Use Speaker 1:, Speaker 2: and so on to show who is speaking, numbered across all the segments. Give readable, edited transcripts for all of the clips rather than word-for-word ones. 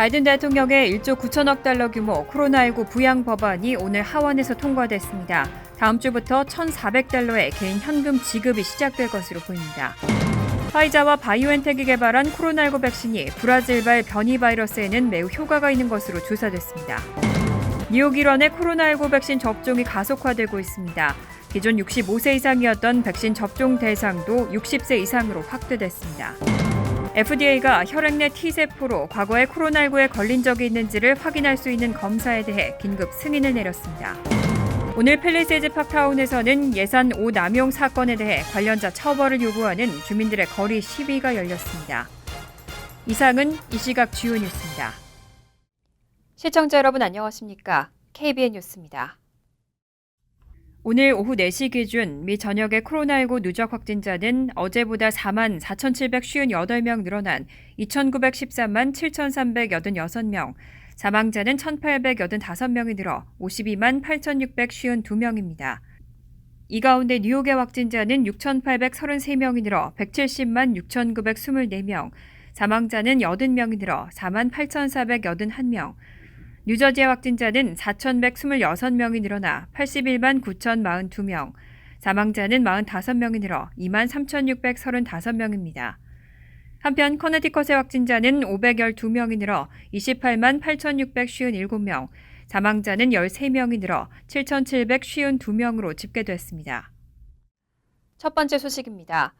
Speaker 1: 바이든 대통령의 1조 9천억 달러 규모 코로나19 부양 법안이 오늘 하원에서 통과됐습니다. 다음 주부터 1,400달러의 개인 현금 지급이 시작될 것으로 보입니다. 화이자와 바이오엔텍이 개발한 코로나19 백신이 브라질발 변이 바이러스에는 매우 효과가 있는 것으로 조사됐습니다. 뉴욕 일원의 코로나19 백신 접종이 가속화되고 있습니다. 기존 65세 이상이었던 백신 접종 대상도 60세 이상으로 확대됐습니다. FDA가 혈액 내 T세포로 과거에 코로나19에 걸린 적이 있는지를 확인할 수 있는 검사에 대해 긴급 승인을 내렸습니다. 오늘 팰리세이드 파크타운에서는 예산 오남용 사건에 대해 관련자 처벌을 요구하는 주민들의 거리 시위가 열렸습니다. 이상은 이 시각 주요 뉴스입니다. 시청자 여러분 안녕하십니까? KBN 뉴스입니다. 오늘 오후 4시 기준 미 전역의 코로나19 누적 확진자는 어제보다 4만 4,758명 늘어난 2,913만 7,386명, 사망자는 1,885명이 늘어 52만 8,652명입니다. 이 가운데 뉴욕의 확진자는 6,833명이 늘어 170만 6,924명, 사망자는 80명이 늘어 4만 8,481명, 뉴저지의 확진자는 4,126명이 늘어나 81만 9,042명, 사망자는 45명이 늘어 2만 3,635명입니다. 한편 커네티컷의 확진자는 512명이 늘어 28만 8,657명, 사망자는 13명이 늘어 7,752명으로 집계됐습니다. 첫 번째 소식입니다.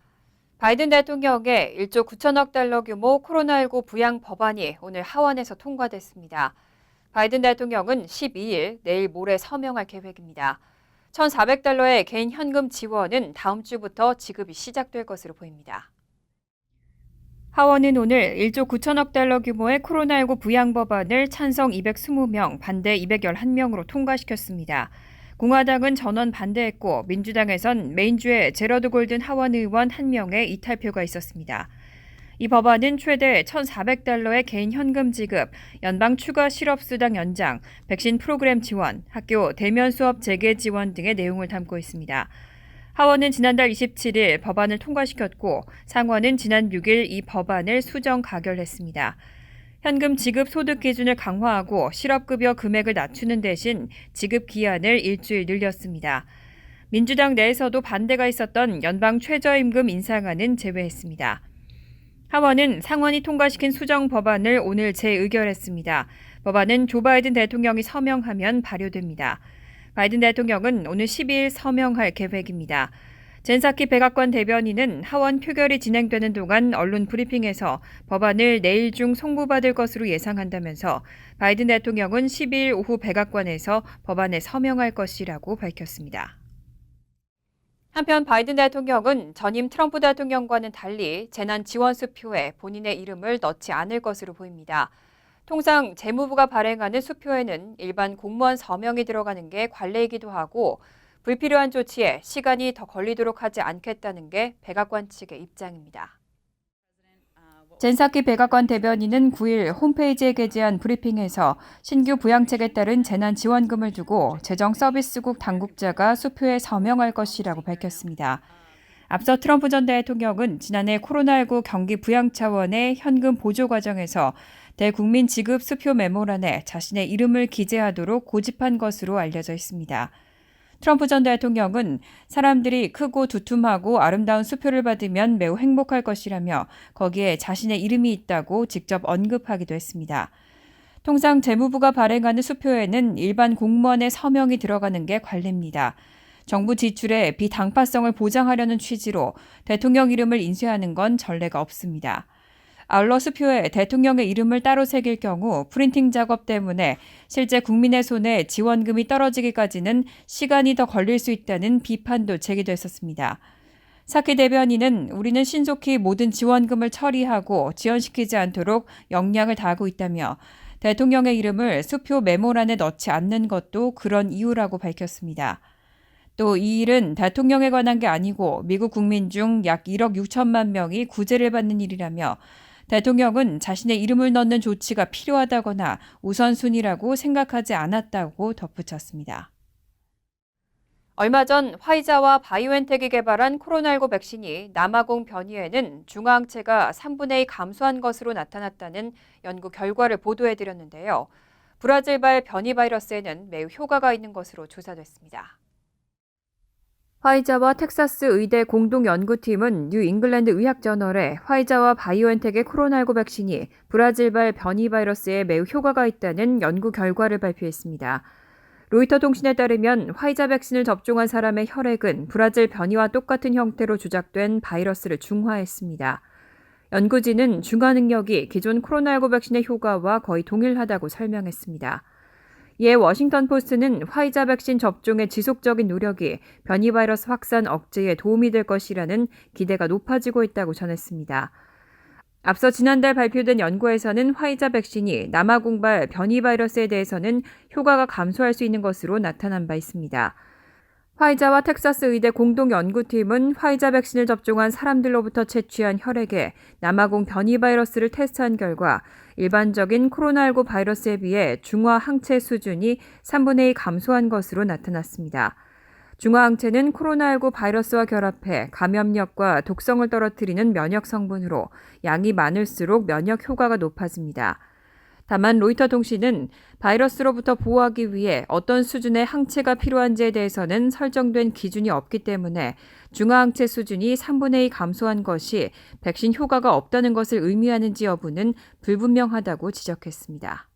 Speaker 1: 바이든 대통령의 1조 9천억 달러 규모 코로나19 부양 법안이 오늘 하원에서 통과됐습니다. 바이든 대통령은 12일 내일 모레 서명할 계획입니다. 1,400달러의 개인 현금 지원은 다음 주부터 지급이 시작될 것으로 보입니다. 하원은 오늘 1조 9천억 달러 규모의 코로나19 부양 법안을 찬성 220명, 반대 211명으로 통과시켰습니다. 공화당은 전원 반대했고 민주당에선 메인주의 제러드 골든 하원 의원 1명의 이탈표가 있었습니다. 이 법안은 최대 1,400달러의 개인 현금 지급, 연방 추가 실업수당 연장, 백신 프로그램 지원, 학교 대면 수업 재개 지원 등의 내용을 담고 있습니다. 하원은 지난달 27일 법안을 통과시켰고 상원은 지난 6일 이 법안을 수정 가결했습니다. 현금 지급 소득 기준을 강화하고 실업급여 금액을 낮추는 대신 지급 기한을 일주일 늘렸습니다. 민주당 내에서도 반대가 있었던 연방 최저임금 인상안은 제외했습니다. 하원은 상원이 통과시킨 수정 법안을 오늘 재의결했습니다. 법안은 조 바이든 대통령이 서명하면 발효됩니다. 바이든 대통령은 오늘 12일 서명할 계획입니다. 젠 사키 백악관 대변인은 하원 표결이 진행되는 동안 언론 브리핑에서 법안을 내일 중 송부받을 것으로 예상한다면서 바이든 대통령은 12일 오후 백악관에서 법안에 서명할 것이라고 밝혔습니다. 한편 바이든 대통령은 전임 트럼프 대통령과는 달리 재난 지원 수표에 본인의 이름을 넣지 않을 것으로 보입니다. 통상 재무부가 발행하는 수표에는 일반 공무원 서명이 들어가는 게 관례이기도 하고 불필요한 조치에 시간이 더 걸리도록 하지 않겠다는 게 백악관 측의 입장입니다. 젠 사키 백악관 대변인은 9일 홈페이지에 게재한 브리핑에서 신규 부양책에 따른 재난지원금을 두고 재정서비스국 당국자가 수표에 서명할 것이라고 밝혔습니다. 앞서 트럼프 전 대통령은 지난해 코로나19 경기 부양 차원의 현금 보조 과정에서 대국민 지급 수표 메모란에 자신의 이름을 기재하도록 고집한 것으로 알려져 있습니다. 트럼프 전 대통령은 사람들이 크고 두툼하고 아름다운 수표를 받으면 매우 행복할 것이라며 거기에 자신의 이름이 있다고 직접 언급하기도 했습니다. 통상 재무부가 발행하는 수표에는 일반 공무원의 서명이 들어가는 게 관례입니다. 정부 지출의 비당파성을 보장하려는 취지로 대통령 이름을 인쇄하는 건 전례가 없습니다. 아울러 수표에 대통령의 이름을 따로 새길 경우 프린팅 작업 때문에 실제 국민의 손에 지원금이 떨어지기까지는 시간이 더 걸릴 수 있다는 비판도 제기됐었습니다. 사키 대변인은 우리는 신속히 모든 지원금을 처리하고 지연시키지 않도록 역량을 다하고 있다며 대통령의 이름을 수표 메모란에 넣지 않는 것도 그런 이유라고 밝혔습니다. 또 이 일은 대통령에 관한 게 아니고 미국 국민 중 약 1억 6천만 명이 구제를 받는 일이라며 대통령은 자신의 이름을 넣는 조치가 필요하다거나 우선순위라고 생각하지 않았다고 덧붙였습니다. 얼마 전 화이자와 바이오엔텍이 개발한 코로나19 백신이 남아공 변이에는 중화항체가 3분의 2 감소한 것으로 나타났다는 연구 결과를 보도해드렸는데요. 브라질발 변이 바이러스에는 매우 효과가 있는 것으로 조사됐습니다. 화이자와 텍사스 의대 공동 연구팀은 뉴 잉글랜드 의학저널에 화이자와 바이오엔텍의 코로나19 백신이 브라질발 변이 바이러스에 매우 효과가 있다는 연구 결과를 발표했습니다. 로이터 통신에 따르면 화이자 백신을 접종한 사람의 혈액은 브라질 변이와 똑같은 형태로 조작된 바이러스를 중화했습니다. 연구진은 중화 능력이 기존 코로나19 백신의 효과와 거의 동일하다고 설명했습니다. 이에 워싱턴 포스트는 화이자 백신 접종의 지속적인 노력이 변이 바이러스 확산 억제에 도움이 될 것이라는 기대가 높아지고 있다고 전했습니다. 앞서 지난달 발표된 연구에서는 화이자 백신이 남아공발 변이 바이러스에 대해서는 효과가 감소할 수 있는 것으로 나타난 바 있습니다. 화이자와 텍사스 의대 공동 연구팀은 화이자 백신을 접종한 사람들로부터 채취한 혈액에 남아공 변이 바이러스를 테스트한 결과 일반적인 코로나19 바이러스에 비해 중화 항체 수준이 3분의 2 감소한 것으로 나타났습니다. 중화 항체는 코로나19 바이러스와 결합해 감염력과 독성을 떨어뜨리는 면역 성분으로 양이 많을수록 면역 효과가 높아집니다. 다만 로이터 통신은 바이러스로부터 보호하기 위해 어떤 수준의 항체가 필요한지에 대해서는 설정된 기준이 없기 때문에 중화항체 수준이 3분의 2 감소한 것이 백신 효과가 없다는 것을 의미하는지 여부는 불분명하다고 지적했습니다.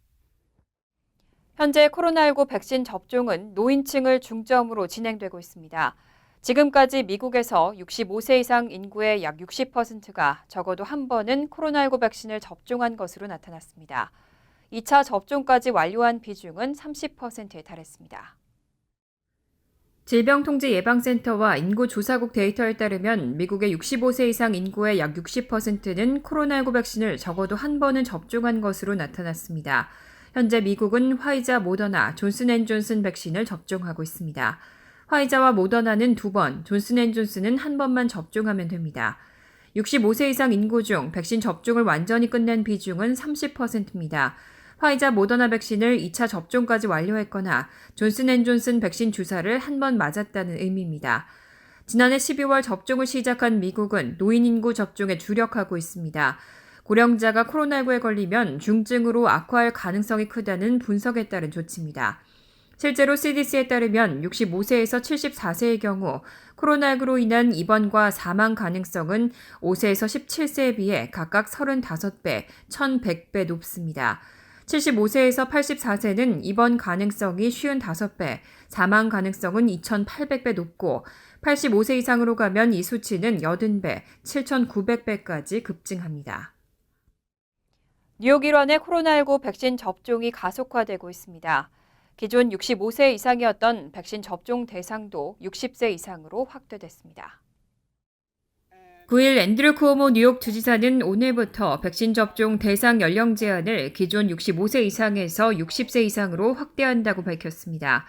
Speaker 1: 현재 코로나19 백신 접종은 노인층을 중점으로 진행되고 있습니다. 지금까지 미국에서 65세 이상 인구의 약 60%가 적어도 한 번은 코로나19 백신을 접종한 것으로 나타났습니다. 2차 접종까지 완료한 비중은 30%에 달했습니다. 질병통제예방센터와 인구조사국 데이터에 따르면 미국의 65세 이상 인구의 약 60%는 코로나19 백신을 적어도 한 번은 접종한 것으로 나타났습니다. 현재 미국은 화이자, 모더나, 존슨앤존슨 백신을 접종하고 있습니다. 화이자와 모더나는 2번, 존슨앤존슨은 한 번만 접종하면 됩니다. 65세 이상 인구 중 백신 접종을 완전히 끝낸 비중은 30%입니다. 화이자, 모더나 백신을 2차 접종까지 완료했거나 존슨앤존슨 백신 주사를 한 번 맞았다는 의미입니다. 지난해 12월 접종을 시작한 미국은 노인 인구 접종에 주력하고 있습니다. 고령자가 코로나19에 걸리면 중증으로 악화할 가능성이 크다는 분석에 따른 조치입니다. 실제로 CDC에 따르면 65세에서 74세의 경우 코로나19로 인한 입원과 사망 가능성은 5세에서 17세에 비해 각각 35배, 1100배 높습니다. 75세에서 84세는 입원 가능성이 55배, 사망 가능성은 2800배 높고 85세 이상으로 가면 이 수치는 80배, 7900배까지 급증합니다. 뉴욕 일원의 코로나19 백신 접종이 가속화되고 있습니다. 기존 65세 이상이었던 백신 접종 대상도 60세 이상으로 확대됐습니다. 9일 앤드류 쿠오모 뉴욕 주지사는 오늘부터 백신 접종 대상 연령 제한을 기존 65세 이상에서 60세 이상으로 확대한다고 밝혔습니다.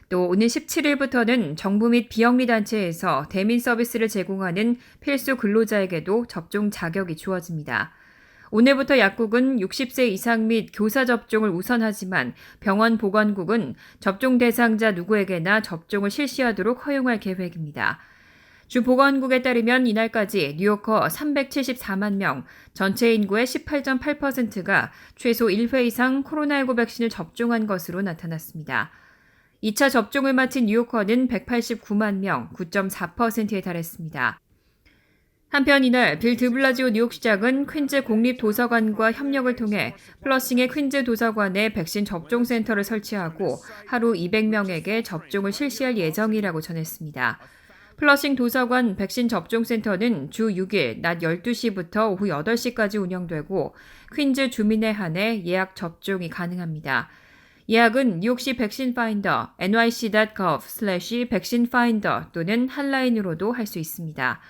Speaker 1: 또 오는 17일부터는 정부 및 비영리단체에서 대민 서비스를 제공하는 필수 근로자에게도 접종 자격이 주어집니다. 오늘부터 약국은 60세 이상 및 교사 접종을 우선하지만 병원 보건국은 접종 대상자 누구에게나 접종을 실시하도록 허용할 계획입니다. 주 보건국에 따르면 이날까지 뉴요커 374만 명, 전체 인구의 18.8%가 최소 1회 이상 코로나19 백신을 접종한 것으로 나타났습니다. 2차 접종을 마친 뉴요커는 189만 명, 9.4%에 달했습니다. 한편 이날 빌 드블라지오 뉴욕시장은 퀸즈 공립도서관과 협력을 통해 플러싱의 퀸즈 도서관에 백신 접종센터를 설치하고 하루 200명에게 접종을 실시할 예정이라고 전했습니다. 플러싱 도서관 백신 접종센터는 주 6일 낮 12시부터 오후 8시까지 운영되고 퀸즈 주민에 한해 예약 접종이 가능합니다. 예약은 뉴욕시 백신 파인더 nyc.gov/백신파인더 또는 한라인으로도 할 수 있습니다.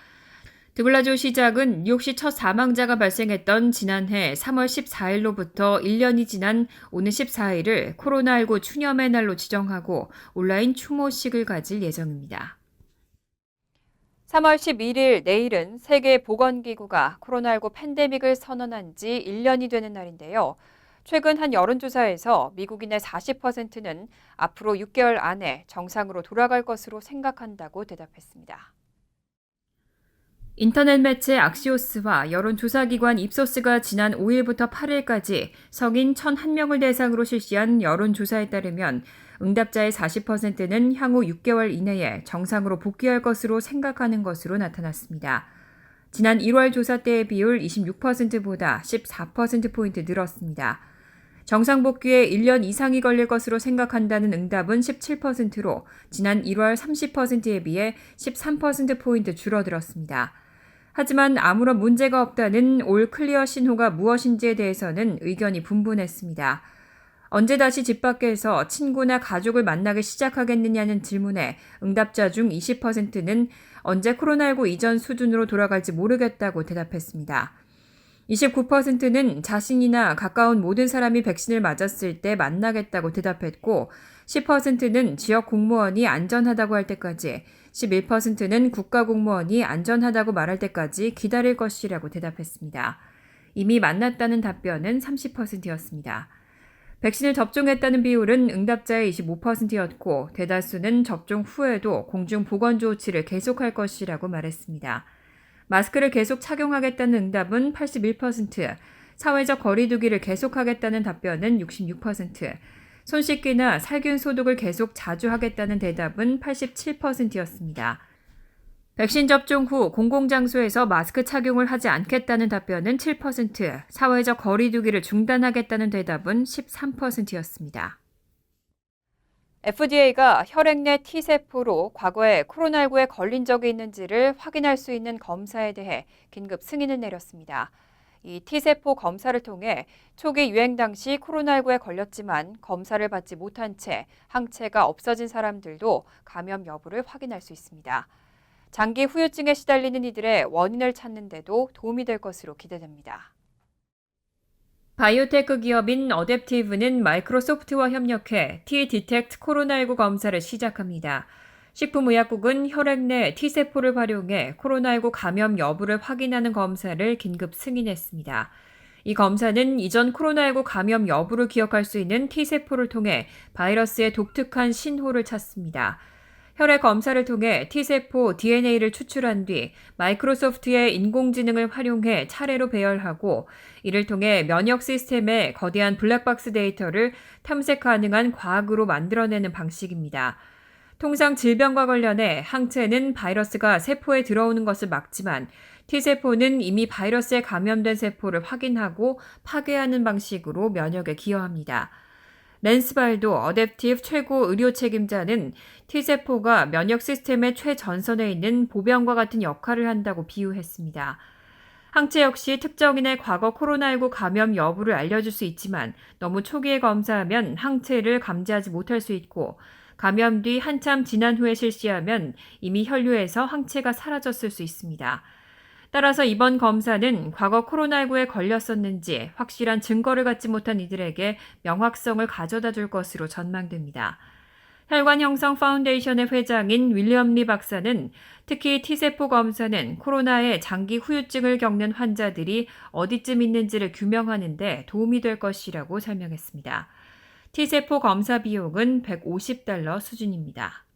Speaker 1: 드블라지오 시장은 뉴욕시 첫 사망자가 발생했던 지난해 3월 14일로부터 1년이 지난 오는 14일을 코로나19 추념의 날로 지정하고 온라인 추모식을 가질 예정입니다. 3월 11일 내일은 세계보건기구가 코로나19 팬데믹을 선언한 지 1년이 되는 날인데요. 최근 한 여론조사에서 미국인의 40%는 앞으로 6개월 안에 정상으로 돌아갈 것으로 생각한다고 대답했습니다. 인터넷 매체 악시오스와 여론조사기관 입소스가 지난 5일부터 8일까지 성인 1,001명을 대상으로 실시한 여론조사에 따르면 응답자의 40%는 향후 6개월 이내에 정상으로 복귀할 것으로 생각하는 것으로 나타났습니다. 지난 1월 조사 때의 비율 26%보다 14%포인트 늘었습니다. 정상 복귀에 1년 이상이 걸릴 것으로 생각한다는 응답은 17%로 지난 1월 30%에 비해 13%포인트 줄어들었습니다. 하지만 아무런 문제가 없다는 올 클리어 신호가 무엇인지에 대해서는 의견이 분분했습니다. 언제 다시 집 밖에서 친구나 가족을 만나기 시작하겠느냐는 질문에 응답자 중 20%는 언제 코로나19 이전 수준으로 돌아갈지 모르겠다고 대답했습니다. 29%는 자신이나 가까운 모든 사람이 백신을 맞았을 때 만나겠다고 대답했고 10%는 지역 공무원이 안전하다고 할 때까지, 11%는 국가공무원이 안전하다고 말할 때까지 기다릴 것이라고 대답했습니다. 이미 만났다는 답변은 30%였습니다. 백신을 접종했다는 비율은 응답자의 25%였고 대다수는 접종 후에도 공중보건조치를 계속할 것이라고 말했습니다. 마스크를 계속 착용하겠다는 응답은 81%, 사회적 거리 두기를 계속하겠다는 답변은 66%, 손 씻기나 살균 소독을 계속 자주 하겠다는 대답은 87%였습니다. 백신 접종 후 공공장소에서 마스크 착용을 하지 않겠다는 답변은 7%, 사회적 거리 두기를 중단하겠다는 대답은 13%였습니다. FDA가 혈액 내 T세포로 과거에 코로나19에 걸린 적이 있는지를 확인할 수 있는 검사에 대해 긴급 승인을 내렸습니다. 이 T세포 검사를 통해 초기 유행 당시 코로나19에 걸렸지만 검사를 받지 못한 채 항체가 없어진 사람들도 감염 여부를 확인할 수 있습니다. 장기 후유증에 시달리는 이들의 원인을 찾는 데도 도움이 될 것으로 기대됩니다. 바이오테크 기업인 어댑티브는 마이크로소프트와 협력해 T-디텍트 코로나19 검사를 시작합니다. 식품의약국은 혈액 내 T세포를 활용해 코로나19 감염 여부를 확인하는 검사를 긴급 승인했습니다. 이 검사는 이전 코로나19 감염 여부를 기억할 수 있는 T세포를 통해 바이러스의 독특한 신호를 찾습니다. 혈액 검사를 통해 T세포 DNA를 추출한 뒤 마이크로소프트의 인공지능을 활용해 차례로 배열하고 이를 통해 면역 시스템의 거대한 블랙박스 데이터를 탐색 가능한 과학으로 만들어내는 방식입니다. 통상 질병과 관련해 항체는 바이러스가 세포에 들어오는 것을 막지만 T세포는 이미 바이러스에 감염된 세포를 확인하고 파괴하는 방식으로 면역에 기여합니다. 랜스 발도 어댑티브 최고 의료 책임자는 T세포가 면역 시스템의 최전선에 있는 보병과 같은 역할을 한다고 비유했습니다. 항체 역시 특정인의 과거 코로나19 감염 여부를 알려줄 수 있지만 너무 초기에 검사하면 항체를 감지하지 못할 수 있고 감염 뒤 한참 지난 후에 실시하면 이미 혈류에서 항체가 사라졌을 수 있습니다. 따라서 이번 검사는 과거 코로나19에 걸렸었는지 확실한 증거를 갖지 못한 이들에게 명확성을 가져다 줄 것으로 전망됩니다. 혈관 형성 파운데이션의 회장인 윌리엄 리 박사는 특히 T세포 검사는 코로나의 장기 후유증을 겪는 환자들이 어디쯤 있는지를 규명하는 데 도움이 될 것이라고 설명했습니다. T세포 검사 비용은 $150 수준입니다.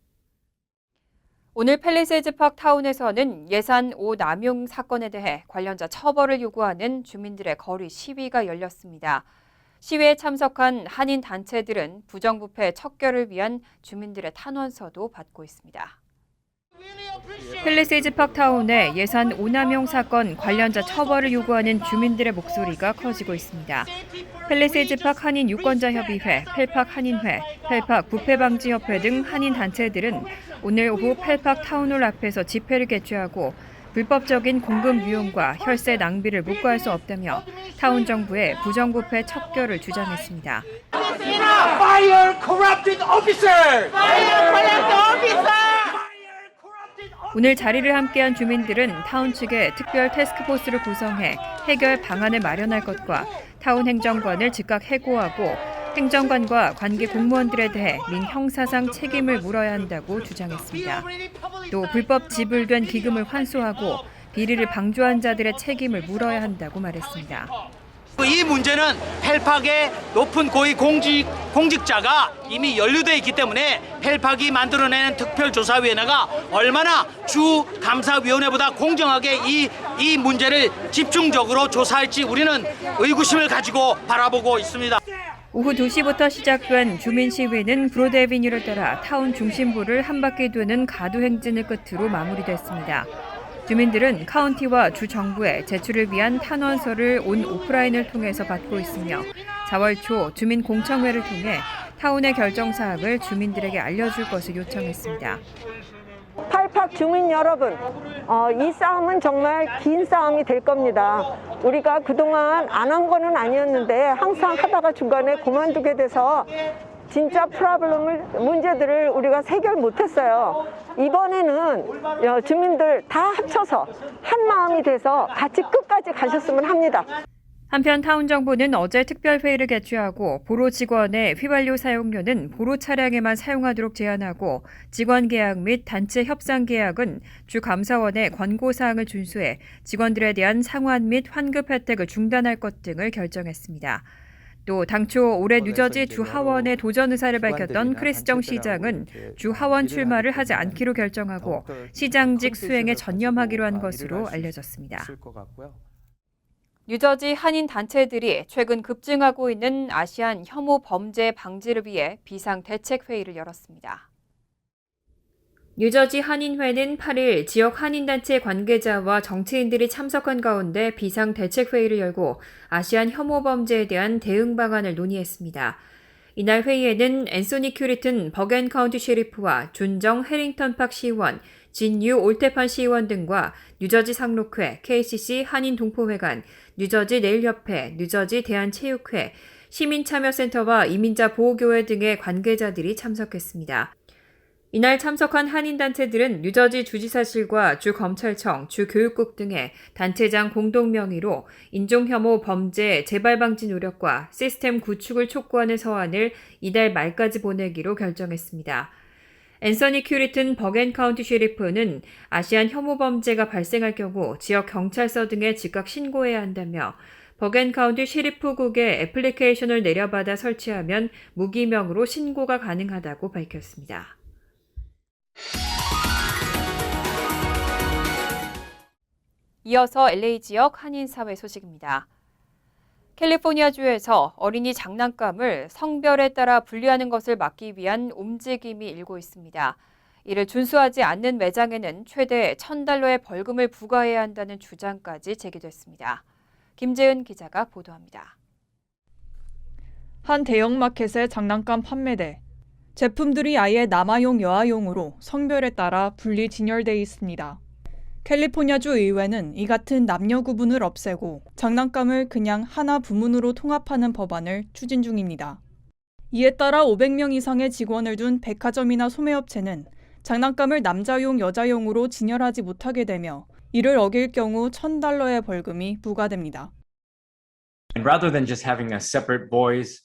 Speaker 1: 오늘 팰리세이즈 파크 타운에서는 예산 남용 사건에 대해 관련자 처벌을 요구하는 주민들의 거리 시위가 열렸습니다. 시위에 참석한 한인 단체들은 부정부패 척결을 위한 주민들의 탄원서도 받고 있습니다. 팰리세이즈 파크 타운의 예산 오남용 사건 관련자 처벌을 요구하는 주민들의 목소리가 커지고 있습니다. 팰리세이즈 파크 한인 유권자협의회, 펠팍 한인회, 펠팍 부패방지협회 등 한인 단체들은 오늘 오후 펠팍 타운홀 앞에서 집회를 개최하고 불법적인 공급 유용과 혈세 낭비를 묵과할 수 없다며 타운 정부의 부정부패 척결을 주장했습니다.
Speaker 2: Fire corrupted officer! Fire corrupted officer!
Speaker 1: 오늘 자리를 함께한 주민들은 타운 측에 특별 태스크포스를 구성해 해결 방안을 마련할 것과 타운 행정관을 즉각 해고하고 행정관과 관계 공무원들에 대해 민형사상 책임을 물어야 한다고 주장했습니다. 또 불법 지불된 기금을 환수하고 비리를 방조한 자들의 책임을 물어야 한다고 말했습니다.
Speaker 3: 이 문제는 펠팍의 높은 고위 공직자가 이미 연루되어 있기 때문에 펠팍이 만들어내는 특별조사위원회가 얼마나 주 감사위원회보다 공정하게 이 문제를 집중적으로 조사할지 우리는 의구심을 가지고 바라보고 있습니다.
Speaker 1: 오후 2시부터 시작된 주민 시위는 브로드 애비뉴를 따라 타운 중심부를 한 바퀴 도는 가두 행진을 끝으로 마무리됐습니다. 주민들은 카운티와 주 정부에 제출을 위한 탄원서를 온 오프라인을 통해서 받고 있으며 4월 초 주민 공청회를 통해 타운의 결정 사항을 주민들에게 알려줄 것을 요청했습니다.
Speaker 4: 펠팍 주민 여러분, 이 싸움은 정말 긴 싸움이 될 겁니다. 우리가 그동안 안 한 거는 아니었는데 항상 하다가 중간에 그만두게 돼서 진짜 문제들을 우리가 해결 못했어요. 이번에는 주민들 다 합쳐서 한 마음이 돼서 같이 끝까지 가셨으면 합니다.
Speaker 1: 한편 타운 정부는 어제 특별회의를 개최하고 보로 직원의 휘발유 사용료는 보로 차량에만 사용하도록 제한하고 직원 계약 및 단체 협상 계약은 주 감사원의 권고사항을 준수해 직원들에 대한 상환 및 환급 혜택을 중단할 것 등을 결정했습니다. 또 당초 올해 뉴저지 주 하원의 도전 의사를 밝혔던 크리스 정 시장은 주 하원 출마를 하지 않기로 결정하고 시장직 수행에 전념하기로 한 것으로 알려졌습니다. 뉴저지 한인 단체들이 최근 급증하고 있는 아시안 혐오 범죄 방지를 위해 비상대책회의를 열었습니다. 뉴저지 한인회는 8일 지역 한인단체 관계자와 정치인들이 참석한 가운데 비상대책회의를 열고 아시안 혐오 범죄에 대한 대응 방안을 논의했습니다. 이날 회의에는 앤소니 큐리튼 버겐 카운티 셰리프와 준정 해링턴팍 시의원, 진유 올테판 시의원 등과 뉴저지 상록회, KCC 한인동포회관, 뉴저지 내일협회, 뉴저지 대한체육회, 시민참여센터와 이민자 보호교회 등의 관계자들이 참석했습니다. 이날 참석한 한인단체들은 뉴저지 주지사실과 주검찰청, 주교육국 등의 단체장 공동명의로 인종혐오 범죄 재발방지 노력과 시스템 구축을 촉구하는 서한을 이달 말까지 보내기로 결정했습니다. 앤서니 큐리튼 버겐 카운티 셰리프는 아시안 혐오 범죄가 발생할 경우 지역 경찰서 등에 즉각 신고해야 한다며 버겐 카운티 셰리프국에 애플리케이션을 내려받아 설치하면 무기명으로 신고가 가능하다고 밝혔습니다. 이어서 LA 지역 한인사회 소식입니다. 캘리포니아주에서 어린이 장난감을 성별에 따라 분리하는 것을 막기 위한 움직임이 일고 있습니다. 이를 준수하지 않는 매장에는 최대 $1,000의 벌금을 부과해야 한다는 주장까지 제기됐습니다. 김재은 기자가 보도합니다.
Speaker 5: 한 대형마켓의 장난감 판매대. 제품들이 아예 남아용, 여아용으로 성별에 따라 분리 진열돼 있습니다. 캘리포니아주 의회는 이 같은 남녀 구분을 없애고 장난감을 그냥 하나 부문으로 통합하는 법안을 추진 중입니다. 이에 따라 500명 이상의 직원을 둔 백화점이나 소매업체는 장난감을 남자용, 여자용으로 진열하지 못하게 되며 이를 어길 경우 $1,000의 벌금이 부과됩니다.
Speaker 6: And rather than just having a separate boys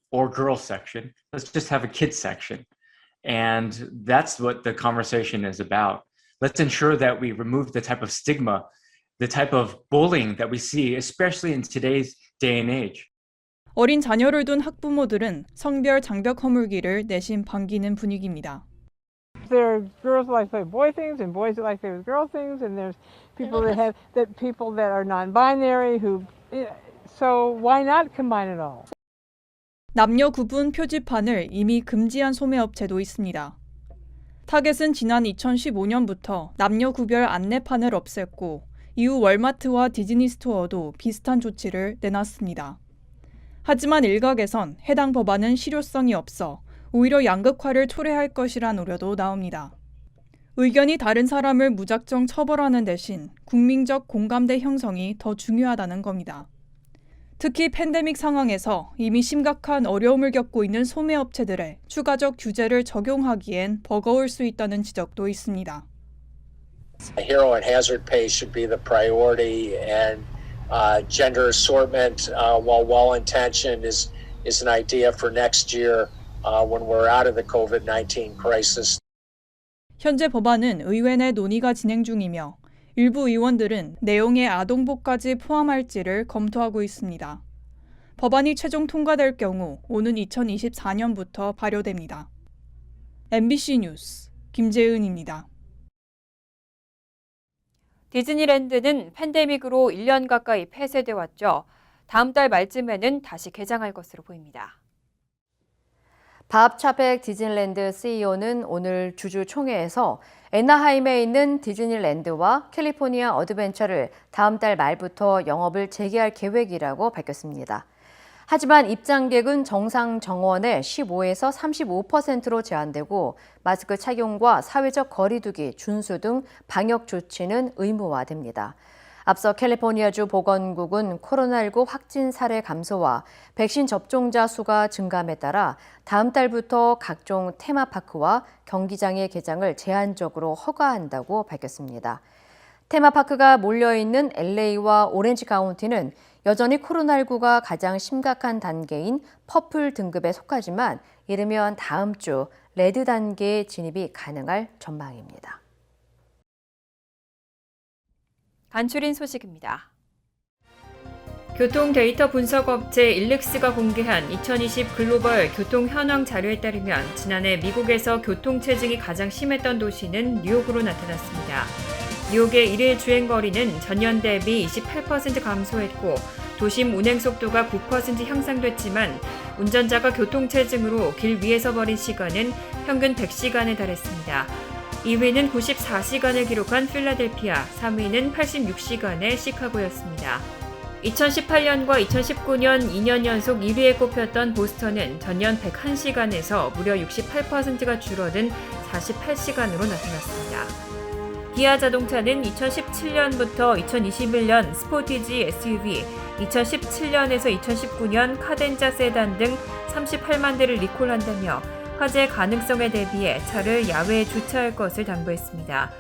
Speaker 6: or girls section, let's just have a kids section. And that's what the conversation is about. Let's ensure that we remove the type of stigma, the type of bullying that we see, especially in today's day and age.
Speaker 5: 어린 자녀를 둔 학부모들은 성별 장벽 허물기를 내심 반기는 분위기입니다.
Speaker 7: There are girls who like to play boy things and boys who like to play girl things, and there's people that are non-binary who. So why not combine it all?
Speaker 5: 남녀 구분 표지판을 이미 금지한 소매업체도 있습니다. 타겟은 지난 2015년부터 남녀 구별 안내판을 없앴고 이후 월마트와 디즈니 스토어도 비슷한 조치를 내놨습니다. 하지만 일각에선 해당 법안은 실효성이 없어 오히려 양극화를 초래할 것이란 우려도 나옵니다. 의견이 다른 사람을 무작정 처벌하는 대신 국민적 공감대 형성이 더 중요하다는 겁니다. 특히 팬데믹 상황에서 이미 심각한 어려움을 겪고 있는 소매업체들에 추가적 규제를 적용하기엔 버거울 수 있다는 지적도 있습니다.
Speaker 8: Hero and hazard pay should be the priority, and gender assortment, while well-intentioned, is an idea for next year when we're out of the COVID-19 crisis.
Speaker 5: 현재 법안은 의회 내 논의가 진행 중이며 일부 의원들은 내용에 아동복까지 포함할지를 검토하고 있습니다. 법안이 최종 통과될 경우 오는 2024년부터 발효됩니다. MBC 뉴스 김재은입니다.
Speaker 1: 디즈니랜드는 팬데믹으로 1년 가까이 폐쇄돼 왔죠. 다음 달 말쯤에는 다시 개장할 것으로 보입니다.
Speaker 9: 밥 차백 디즈니랜드 CEO는 오늘 주주 총회에서 애나하임에 있는 디즈니랜드와 캘리포니아 어드벤처를 다음 달 말부터 영업을 재개할 계획이라고 밝혔습니다. 하지만 입장객은 정상 정원의 15에서 35%로 제한되고 마스크 착용과 사회적 거리 두기 준수 등 방역 조치는 의무화됩니다. 앞서 캘리포니아주 보건국은 코로나19 확진 사례 감소와 백신 접종자 수가 증감에 따라 다음 달부터 각종 테마파크와 경기장의 개장을 제한적으로 허가한다고 밝혔습니다. 테마파크가 몰려있는 LA와 오렌지 카운티는 여전히 코로나19가 가장 심각한 단계인 퍼플 등급에 속하지만 이르면 다음 주 레드 단계에 진입이 가능할 전망입니다.
Speaker 1: 간추린 소식입니다. 교통 데이터 분석 업체 일릭스가 공개한 2020 글로벌 교통 현황 자료에 따르면 지난해 미국에서 교통 체증이 가장 심했던 도시는 뉴욕으로 나타났습니다. 뉴욕의 일일 주행 거리는 전년 대비 28% 감소했고 도심 운행 속도가 9% 향상됐지만 운전자가 교통 체증으로 길 위에서 벌인 시간은 평균 100시간에 달했습니다. 2위는 94시간을 기록한 필라델피아, 3위는 86시간의 시카고였습니다. 2018년과 2019년 2년 연속 1위에 꼽혔던 보스턴은 전년 101시간에서 무려 68%가 줄어든 48시간으로 나타났습니다. 기아 자동차는 2017년부터 2021년 스포티지 SUV, 2017년에서 2019년 카덴자 세단 등 38만 대를 리콜한다며 화재 가능성에 대비해 차를 야외에 주차할 것을 당부했습니다.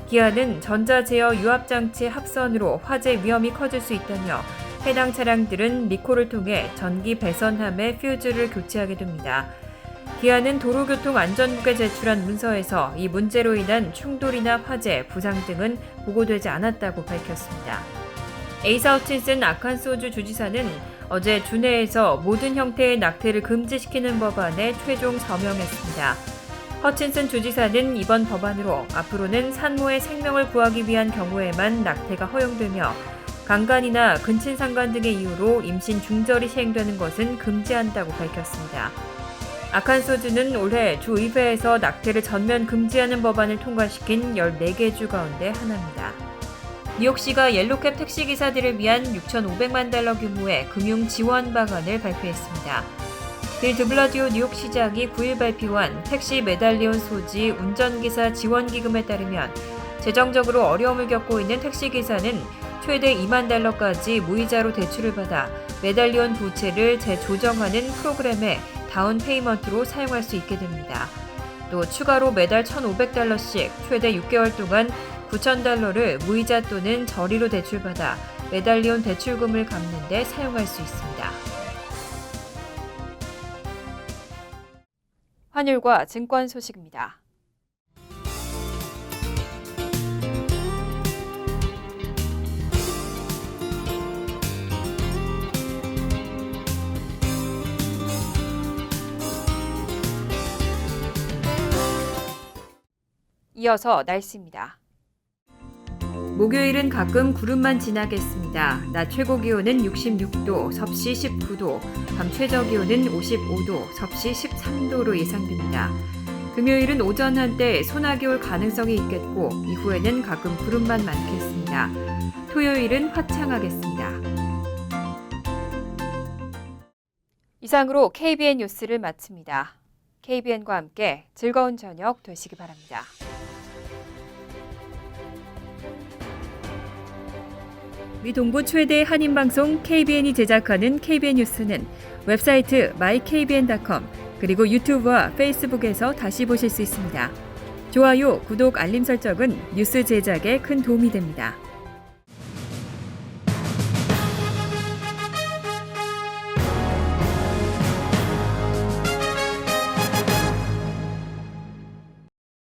Speaker 1: 기아는 전자제어 유압장치 합선으로 화재 위험이 커질 수 있다며 해당 차량들은 리콜을 통해 전기 배선함의 퓨즈를 교체하게 됩니다. 기아는 도로교통안전국에 제출한 문서에서 이 문제로 인한 충돌이나 화재, 부상 등은 보고되지 않았다고 밝혔습니다. 에이사 허친슨 아칸소주 주지사는 어제 주내에서 모든 형태의 낙태를 금지시키는 법안에 최종 서명했습니다. 허친슨 주지사는 이번 법안으로 앞으로는 산모의 생명을 구하기 위한 경우에만 낙태가 허용되며 강간이나 근친상간 등의 이유로 임신 중절이 시행되는 것은 금지한다고 밝혔습니다. 아칸소주는 올해 주의회에서 낙태를 전면 금지하는 법안을 통과시킨 14개 주 가운데 하나입니다. 뉴욕시가 옐로캡 택시기사들을 위한 6,500만 달러 규모의 금융 지원 방안을 발표했습니다. 빌 드블라디오 뉴욕시장이 9일 발표한 택시 메달리온 소지 운전기사 지원기금에 따르면 재정적으로 어려움을 겪고 있는 택시기사는 최대 2만 달러까지 무이자로 대출을 받아 메달리온 부채를 재조정하는 프로그램의 다운 페이먼트로 사용할 수 있게 됩니다. 또 추가로 매달 1,500달러씩 최대 6개월 동안 9,000달러를 무이자 또는 저리로 대출받아 메달리온 대출금을 갚는 데 사용할 수 있습니다. 환율과 증권 소식입니다. 이어서 날씨입니다. 목요일은 가끔 구름만 지나겠습니다. 낮 최고 기온은 66도, 섭씨 19도, 밤 최저 기온은 55도, 섭씨 13도로 예상됩니다. 금요일은 오전 한때 소나기 올 가능성이 있겠고 이후에는 가끔 구름만 많겠습니다. 토요일은 화창하겠습니다. 이상으로 KBN 뉴스를 마칩니다. KBN과 함께 즐거운 저녁 되시기 바랍니다. 미 동부 최대 한인방송 KBN이 제작하는 KBN 뉴스는 웹사이트 mykbn.com 그리고 유튜브와 페이스북에서 다시 보실 수 있습니다. 좋아요, 구독, 알림 설정은 뉴스 제작에 큰 도움이 됩니다.